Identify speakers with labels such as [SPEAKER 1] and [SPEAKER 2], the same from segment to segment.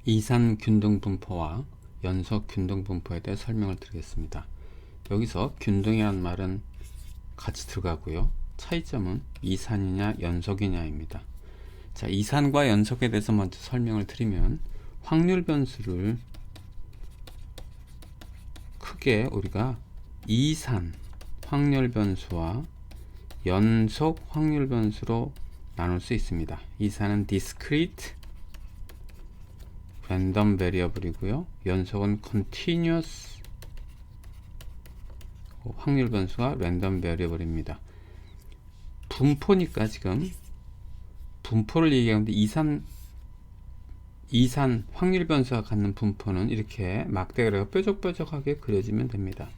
[SPEAKER 1] 이산 균등 분포와 연속 균등 분포에 대해 설명을 드리겠습니다. 여기서 균등이란 말은 같이 들어가고요. 차이점은 이산이냐 연속이냐입니다. 자, 이산과 연속에 대해서 먼저 설명을 드리면 확률 변수를 크게 우리가 이산 확률 변수와 연속 확률 변수로 나눌 수 있습니다. 이산은 discrete 랜덤 베리어블이고요. 연속은 continuous 확률 변수와 랜덤 베리어블입니다. 분포니까 지금 분포를 얘기하는데 이산 확률 변수가 갖는 분포는 이렇게 막대 그래프가 뾰족뾰족하게 그려지면 됩니다.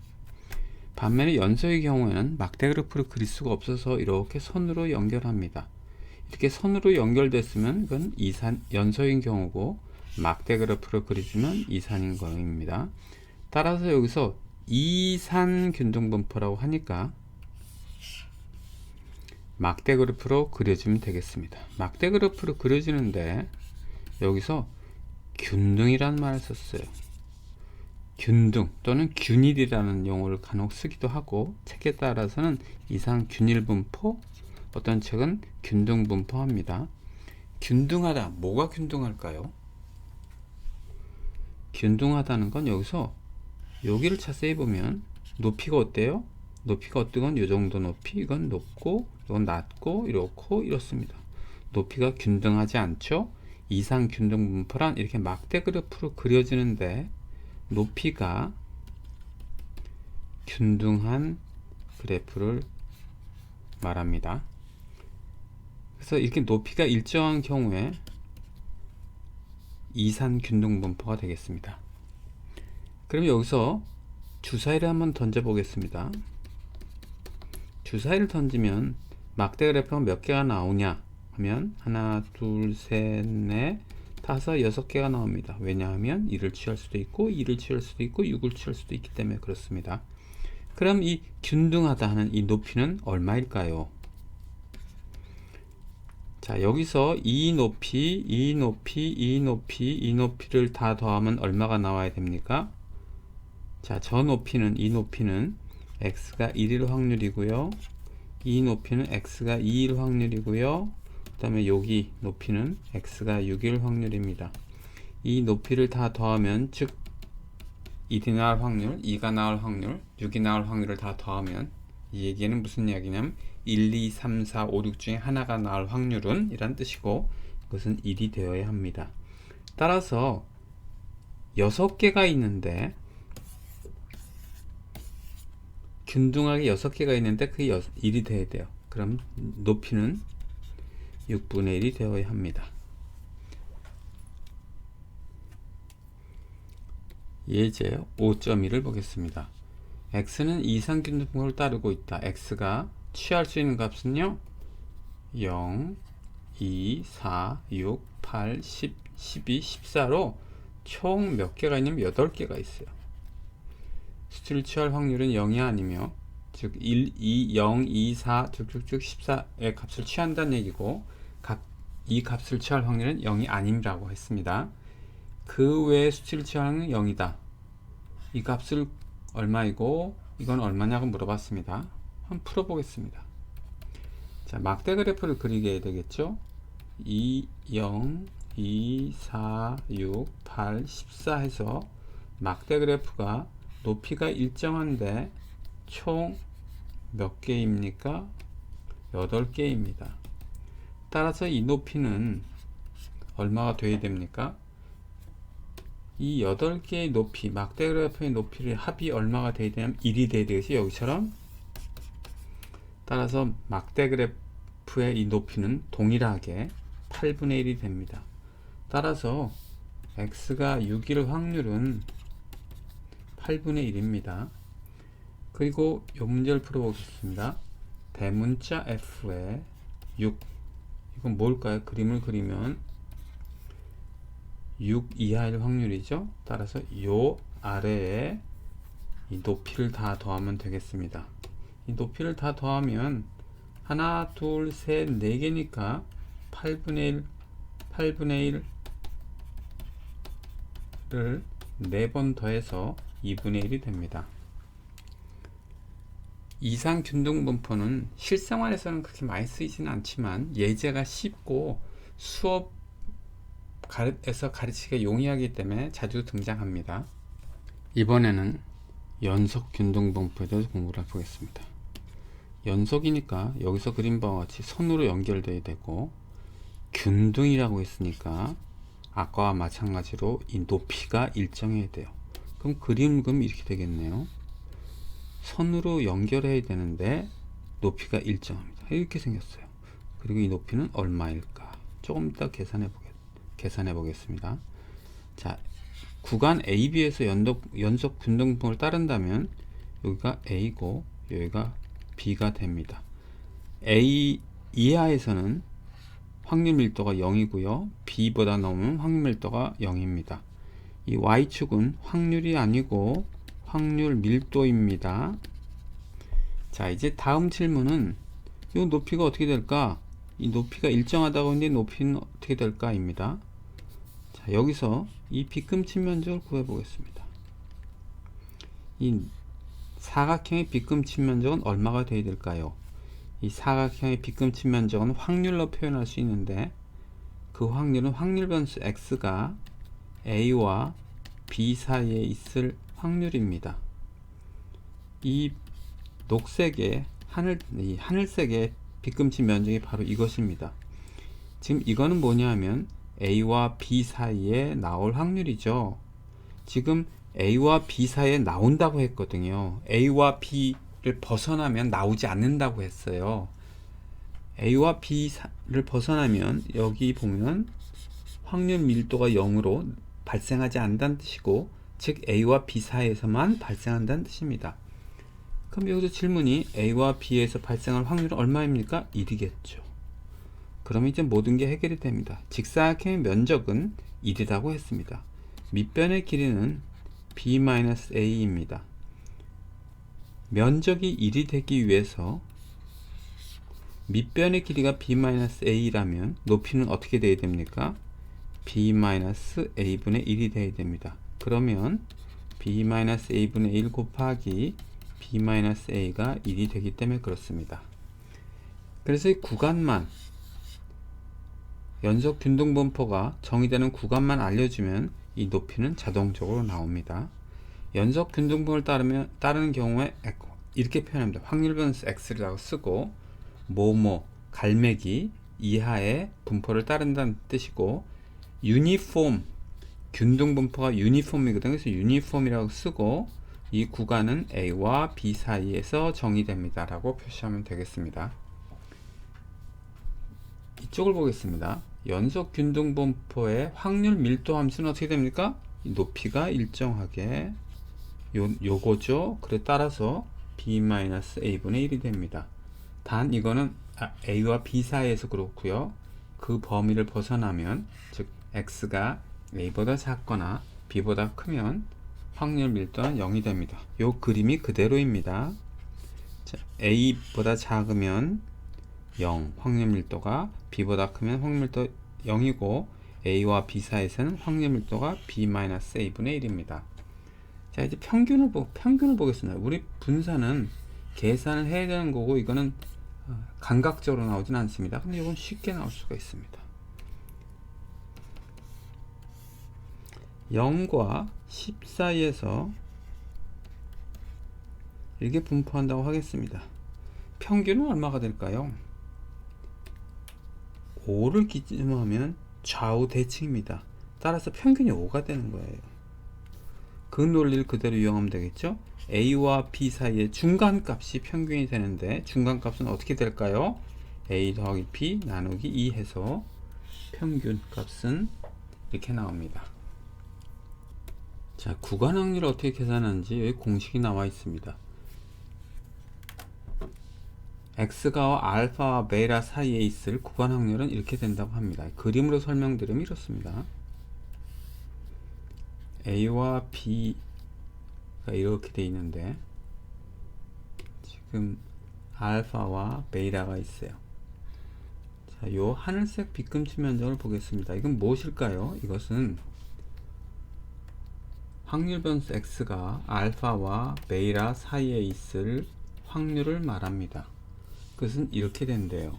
[SPEAKER 1] 반면에 연속의 경우에는 막대 그래프를 그릴 수가 없어서 이렇게 선으로 연결합니다. 이렇게 선으로 연결됐으면 그건 연속인 경우고, 막대 그래프를 그려주면 이산인 거입니다. 따라서 여기서 이산 균등분포라고 하니까 막대 그래프로 그려주면 되겠습니다. 막대 그래프를 그려주는데 여기서 균등이란 말을 썼어요. 균등 또는 균일이라는 용어를 간혹 쓰기도 하고, 책에 따라서는 이산 균일 분포, 어떤 책은 균등 분포합니다. 균등하다, 뭐가 균등할까요? 균등하다는 건 여기서 여기를 자세히 보면 높이가 어때요? 높이가 어떤 건 이 정도 높이, 이건 높고 이건 낮고 이렇고 이렇습니다. 높이가 균등하지 않죠? 이산 균등 분포란 이렇게 막대 그래프로 그려지는데 높이가 균등한 그래프를 말합니다. 그래서 이렇게 높이가 일정한 경우에 이산 균등 분포가 되겠습니다. 그럼 여기서 주사위를 한번 던져 보겠습니다. 주사위를 던지면 막대 그래프가 몇 개가 나오냐 하면 하나, 둘, 셋, 넷, 다섯, 여섯 개가 나옵니다. 왜냐하면 1을 취할 수도 있고 2를 취할 수도 있고 6을 취할 수도 있기 때문에 그렇습니다. 그럼 이 균등하다 하는 이 높이는 얼마일까요? 자, 여기서 이 높이, 이 높이, 이 높이, 이 높이를 다 더하면 얼마가 나와야 됩니까? 자, 저 높이는, 이 높이는 x가 1일 확률이고요. 이 높이는 x가 2일 확률이고요. 그 다음에 여기 높이는 x가 6일 확률입니다. 이 높이를 다 더하면, 즉 1이 나올 확률, 2가 나올 확률, 6이 나올 확률을 다 더하면, 이 얘기는 무슨 이야기냐면 1, 2, 3, 4, 5, 6 중에 하나가 나올 확률은 이란 뜻이고, 그것은 1이 되어야 합니다. 따라서 6개가 있는데, 균등하게 6개가 있는데 그게 1이 돼야 돼요. 그럼 높이는 6분의 1이 되어야 합니다. 예제 5.1을 보겠습니다. x는 이산 균등분포를 따르고 있다. x가 취할 수 있는 값은요 0, 2, 4, 6, 8, 10, 12, 14로 총 몇 개가 있냐면 8개가 있어요. 수치를 취할 확률은 0이 아니며, 즉 1, 2, 0, 2, 4, 쭉쭉쭉 14의 값을 취한다는 얘기고, 이 값을 취할 확률은 0이 아님이라고 했습니다. 그 외의 수치를 취할 확률은 0이다. 이 값을 얼마이고 이건 얼마냐고 물어봤습니다. 한번 풀어보겠습니다. 자, 막대 그래프를 그리게 되겠죠. 2, 0, 2, 4, 6, 8, 14 해서 막대 그래프가 높이가 일정한데 총 몇 개입니까? 8개입니다. 따라서 이 높이는 얼마가 돼야 됩니까? 이 8개의 높이, 막대 그래프의 높이를 합이 얼마가 돼야 되냐면 1이 돼야 되겠지, 여기처럼. 따라서 막대 그래프의 이 높이는 동일하게 8분의 1이 됩니다. 따라서 x가 6일 확률은 8분의 1입니다. 그리고 이 문제를 풀어보겠습니다. 대문자 f에 6, 이건 뭘까요? 그림을 그리면 6 이하일 확률이죠. 따라서 요 아래에 이 높이를 다 더하면 되겠습니다. 이 높이를 다 더하면 하나, 둘, 셋, 4개니까 8분의 1, 8분의 1, 4번 더해서 2분의 1이 됩니다. 이상균등분포는 실생활에서는 그렇게 많이 쓰이지는 않지만 예제가 쉽고 수업에서 가르치기가 용이하기 때문에 자주 등장합니다. 이번에는 연속균등분포에 대해서 공부를 해보겠습니다. 연속이니까 여기서 그린 바와 같이 선으로 연결되어야 되고, 균등이라고 했으니까 아까와 마찬가지로 이 높이가 일정해야 돼요. 그럼 그림은 이렇게 되겠네요. 선으로 연결해야 되는데 높이가 일정합니다. 이렇게 생겼어요. 그리고 이 높이는 얼마일까? 조금 이따 계산해 보겠습니다. 자, 구간 AB에서 연속 균등분포를 따른다면 여기가 A고 여기가 B가 됩니다. A 이하에서는 확률 밀도가 0이고요. B보다 넘으면 확률 밀도가 0입니다. 이 Y축은 확률이 아니고 확률 밀도입니다. 자, 이제 다음 질문은 이 높이가 어떻게 될까? 이 높이가 일정하다고 했는데 높이는 어떻게 될까? 입니다. 자, 여기서 이 빗금치 면적을 구해 보겠습니다. 이 사각형의 빗금치 면적은 얼마가 되어야 될까요? 이 사각형의 빗금치 면적은 확률로 표현할 수 있는데 그 확률은 확률 변수 x가 a와 b 사이에 있을 확률입니다. 이 녹색의 하늘색의 빗금치 면적이 바로 이것입니다. 지금 이거는 뭐냐 하면 a와 b 사이에 나올 확률이죠. 지금 a와 b 사이에 나온다고 했거든요. a와 b를 벗어나면 나오지 않는다고 했어요. a와 b를 벗어나면 여기 보면 확률 밀도가 0으로 발생하지 않는다는 뜻이고, 즉 a와 b 사이에서만 발생한다는 뜻입니다. 그럼 여기서 질문이 a와 b에서 발생할 확률은 얼마입니까? 1이겠죠. 그럼 이제 모든 게 해결이 됩니다. 직사각형의 면적은 1이라고 했습니다. 밑변의 길이는 b-a입니다. 면적이 1이 되기 위해서 밑변의 길이가 b-a라면 높이는 어떻게 돼야 됩니까? b-a분의 1이 돼야 됩니다. 그러면 b-a분의 1 곱하기 b-a가 1이 되기 때문에 그렇습니다. 그래서 이 구간만, 연속 균등분포가 정의되는 구간만 알려주면 이 높이는 자동적으로 나옵니다. 연속 균등분포를 따르는 경우에 이렇게 표현합니다. 확률 변수 x라고 쓰고 뭐뭐 갈매기 이하의 분포를 따른다는 뜻이고, 유니폼 균등분포가 유니폼이거든요. 그래서 유니폼이라고 쓰고 이 구간은 a와 b 사이에서 정의됩니다 라고 표시하면 되겠습니다. 이쪽을 보겠습니다. 연속 균등분포의 확률 밀도 함수는 어떻게 됩니까? 이 높이가 일정하게 요거죠. 그래 따라서 b-a분의 1이 됩니다. 단 이거는 a와 b 사이에서 그렇고요. 그 범위를 벗어나면, 즉 x가 a보다 작거나 b보다 크면 확률 밀도는 0이 됩니다. 요 그림이 그대로입니다. 자, a보다 작으면 0, 확률 밀도가 b보다 크면 확률 밀도 0이고 a와 b 사이에서는 확률 밀도가 b-a분의 1입니다. 자, 이제 평균을 보겠습니다. 우리 분산은 계산을 해야 되는 거고 이거는 감각적으로 나오진 않습니다. 근데 이건 쉽게 나올 수가 있습니다. 0과 10 사이에서 이렇게 분포한다고 하겠습니다. 평균은 얼마가 될까요? 5를 기준으로 하면 좌우 대칭입니다. 따라서 평균이 5가 되는 거예요. 그 논리를 그대로 이용하면 되겠죠? a와 b 사이의 중간값이 평균이 되는데 중간값은 어떻게 될까요? a 더하기 b 나누기 2 해서 평균값은 이렇게 나옵니다. 자, 구간 확률을 어떻게 계산하는지 여기 공식이 나와 있습니다. x가 알파와 베타 사이에 있을 구간 확률은 이렇게 된다고 합니다. 그림으로 설명드리면 이렇습니다. a와 b가 이렇게 돼 있는데 지금 알파와 베타가 있어요. 자, 요 하늘색 빗금치 면적을 보겠습니다. 이건 무엇일까요? 이것은 확률 변수 x가 알파와 베이타 사이에 있을 확률을 말합니다. 그것은 이렇게 된대요.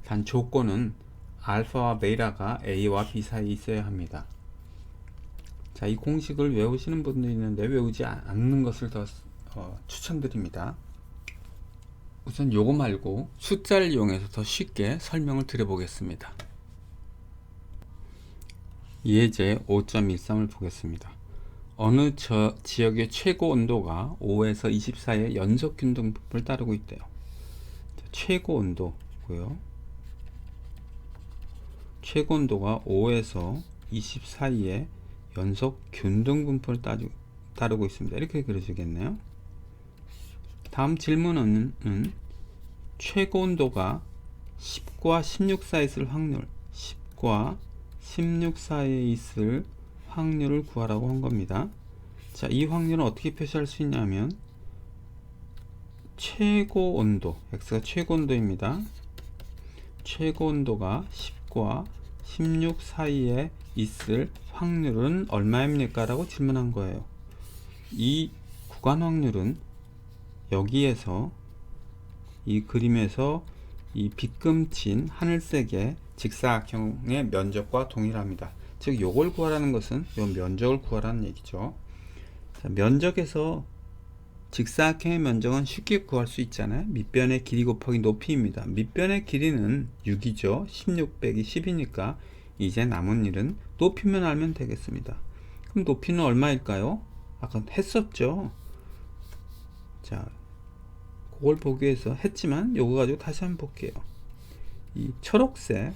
[SPEAKER 1] 단 조건은 알파와 베이타가 a와 b 사이에 있어야 합니다. 자, 이 공식을 외우시는 분도 있는데 외우지 않는 것을 더 추천드립니다. 우선 요거 말고 숫자를 이용해서 더 쉽게 설명을 드려보겠습니다. 예제 5.13을 보겠습니다. 어느 지역의 최고 온도가 5에서 20 사이의 연속 균등분포를 따르고 있대요. 자, 최고 온도고요. 최고 온도가 5에서 20 사이의 연속 균등분포를 따르고 있습니다. 이렇게 그려지겠네요. 다음 질문은 최고 온도가 10과 16 사이에 있을 확률, 10과 16 사이에 있을 확률을 구하라고 한 겁니다. 자, 이 확률은 어떻게 표시할 수 있냐면 최고 온도, x가 최고 온도입니다. 최고 온도가 10과 16 사이에 있을 확률은 얼마입니까? 라고 질문한 거예요. 이 구간 확률은 여기에서 이 그림에서 이 빗금친 하늘색의 직사각형의 면적과 동일합니다. 즉 요걸 구하라는 것은 요 면적을 구하라는 얘기죠. 자, 면적에서 직사각형의 면적은 쉽게 구할 수 있잖아요. 밑변의 길이 곱하기 높이입니다. 밑변의 길이는 6이죠. 16 빼기 10이니까 이제 남은 일은 높이만 알면 되겠습니다. 그럼 높이는 얼마일까요? 아까 했었죠. 자, 그걸 보기 위해서 했지만 요거 가지고 다시 한번 볼게요. 이 초록색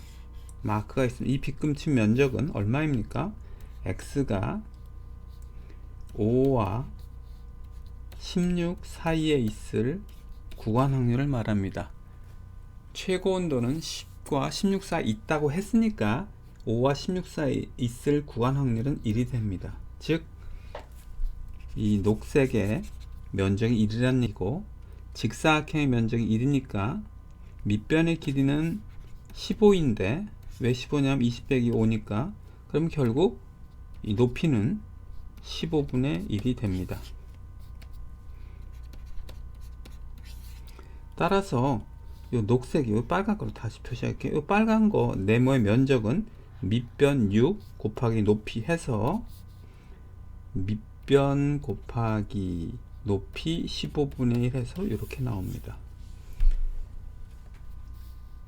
[SPEAKER 1] 마크가 있습니다. 이 빗금친 면적은 얼마입니까? x가 5와 16 사이에 있을 구간 확률을 말합니다. 최고 온도는 10과 16 사이에 있다고 했으니까 5와 16 사이에 있을 구간 확률은 1이 됩니다. 즉 이 녹색의 면적이 1이라는 얘기고 직사각형의 면적이 1이니까 밑변의 길이는 15인데 왜 15냐면 20 빼기 5니까 그럼 결국 이 높이는 15분의 1이 됩니다. 따라서 요 녹색, 요 빨간 거로 다시 표시할게요. 요 빨간 거 네모의 면적은 밑변 6 곱하기 높이 해서 밑변 곱하기 높이 15분의 1 해서 이렇게 나옵니다.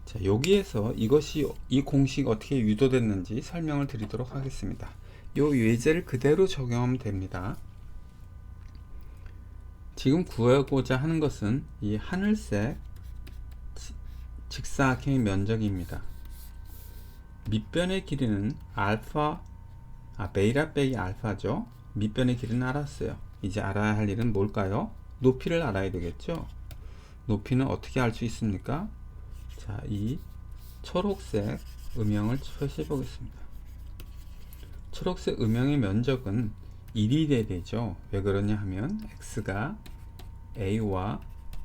[SPEAKER 1] 자, 여기에서 이 공식이 어떻게 유도됐는지 설명을 드리도록 하겠습니다. 요 예제를 그대로 적용하면 됩니다. 지금 구하고자 하는 것은 이 하늘색 직사각형의 면적입니다. 밑변의 길이는 베이타 빼기 알파죠. 밑변의 길이는 알았어요. 이제 알아야 할 일은 뭘까요? 높이를 알아야 되겠죠. 높이는 어떻게 알 수 있습니까? 자, 이 초록색 음영을 표시해 보겠습니다. 초록색 음영의 면적은 1이 돼야 되죠. 왜 그러냐 하면 x가 a와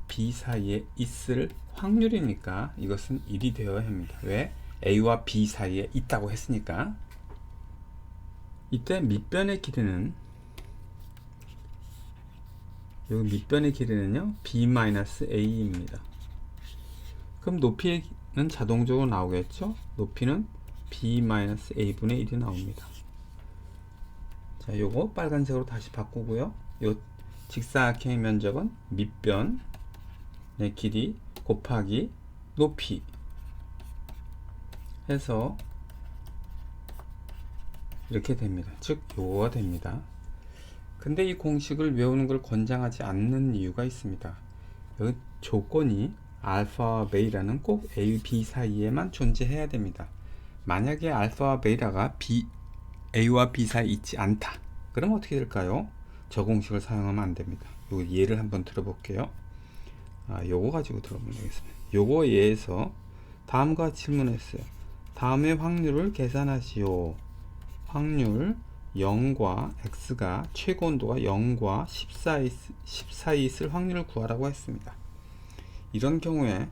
[SPEAKER 1] b 사이에 있을 확률이니까 이것은 1이 되어야 합니다. 왜? a와 b 사이에 있다고 했으니까. 이때 밑변의 길이는 여기 밑변의 길이는요 b-a입니다. 그럼 높이는 자동적으로 나오겠죠. 높이는 b-a분의 1이 나옵니다. 자, 요거 빨간색으로 다시 바꾸고요. 요 직사각형의 면적은 밑변의 길이 곱하기 높이 해서 이렇게 됩니다. 즉 요거가 됩니다. 근데 이 공식을 외우는 걸 권장하지 않는 이유가 있습니다. 여기 조건이 알파와 베이타는 꼭 A, B 사이에만 존재해야 됩니다. 만약에 알파와 베이타가 A와 B 사이에 있지 않다. 그럼 어떻게 될까요? 저 공식을 사용하면 안 됩니다. 요 예를 한번 들어볼게요. 요거 가지고 들어보면 되겠습니다. 요거에 의해서 다음과 질문했어요. 다음의 확률을 계산하시오. 확률 0과 x가 최고 온도가 0과 10 사이 있을 확률을 구하라고 했습니다. 이런 경우에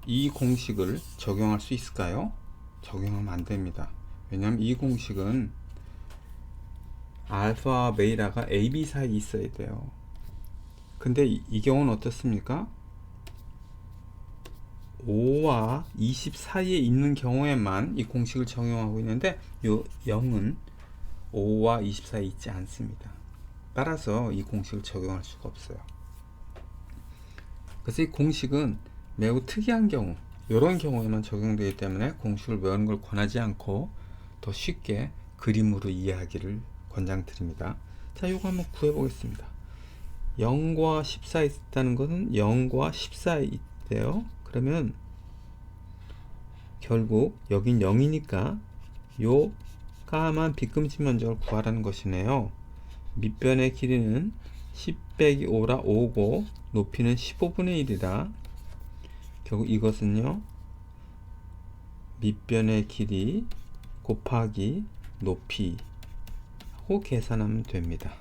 [SPEAKER 1] 이 공식을 적용할 수 있을까요? 적용하면 안 됩니다. 왜냐하면 이 공식은 알파와 베타가 A, B 사이에 있어야 돼요. 근데 이 경우는 어떻습니까? 5와 20 사이에 있는 경우에만 이 공식을 적용하고 있는데 요 0은 5와 20 사이에 있지 않습니다. 따라서 이 공식을 적용할 수가 없어요. 그래서 이 공식은 매우 특이한 경우, 이런 경우에만 적용되기 때문에 공식을 외우는 걸 권하지 않고 더 쉽게 그림으로 이해하기를 권장드립니다. 자, 이거 한번 구해 보겠습니다. 0과 10 사이에 있다는 것은 0과 10 사이에 있대요. 그러면 결국 여긴 0이니까 요 까만 빗금지 면적을 구하라는 것이네요. 밑변의 길이는 10 빼기 5라 5고 높이는 15분의 1이라 결국 이것은요 밑변의 길이 곱하기 높이 하고 계산하면 됩니다.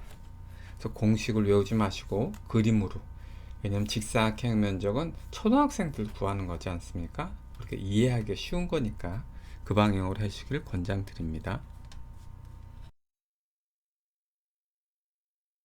[SPEAKER 1] 그래서 공식을 외우지 마시고 그림으로, 왜냐면 직사각형 면적은 초등학생들 구하는 거지 않습니까? 그렇게 이해하기 쉬운 거니까 그 방향으로 해주시길 권장드립니다.